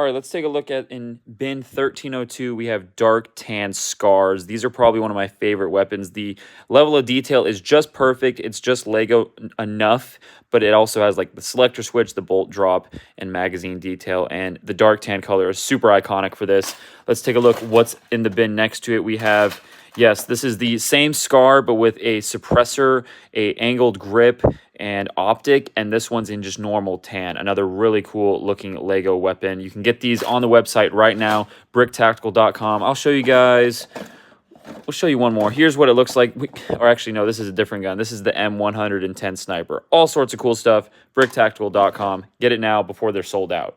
All right, let's take a look at in bin 1302. We have dark tan scars. These are probably one of my favorite weapons. The level of detail is just perfect. It's just Lego enough, but it also has like the selector switch, the bolt drop, and magazine detail. And the dark tan color is super iconic for this. Let's take a look what's in the bin next to it. We have, yes, this is the same SCAR, but with a suppressor, a angled grip, and optic, and this one's in just normal tan. Another really cool looking Lego weapon. You can get these on the website right now, BrickTactical.com. I'll show you guys, we'll show you one more. Here's what it looks like. Or actually, no, this is a different gun. This is the M110 Sniper. All sorts of cool stuff, BrickTactical.com. Get it now before they're sold out.